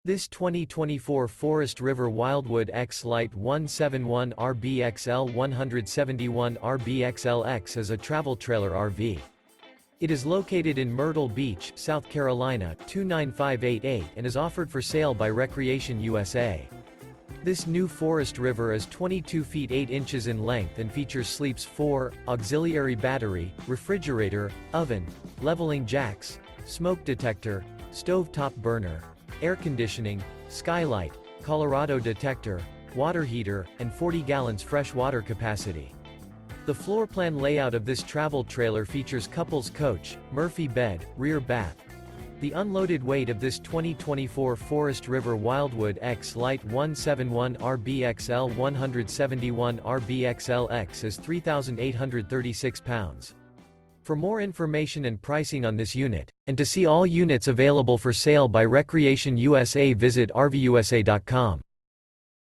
This 2024 Forest River Wildwood X-Lite 171 RBXL 171 RBXLX is a travel trailer RV. It is located in Myrtle Beach, South Carolina 29588 and is offered for sale by Recreation USA. This new Forest River is 22 feet 8 inches in length and features sleeps 4, auxiliary battery, refrigerator, oven, leveling jacks, smoke detector, stove-top burner, air conditioning, Skylight, Colorado Detector, water heater, and 40 gallons fresh water capacity. The floor plan layout of this travel trailer features couples coach, Murphy bed, rear bath. The unloaded weight of this 2024 Forest River Wildwood X-Lite 171 RBXL 171 RBXLX is 3,836 pounds. For more information and pricing on this unit, and to see all units available for sale by Recreation USA, visit RVUSA.com.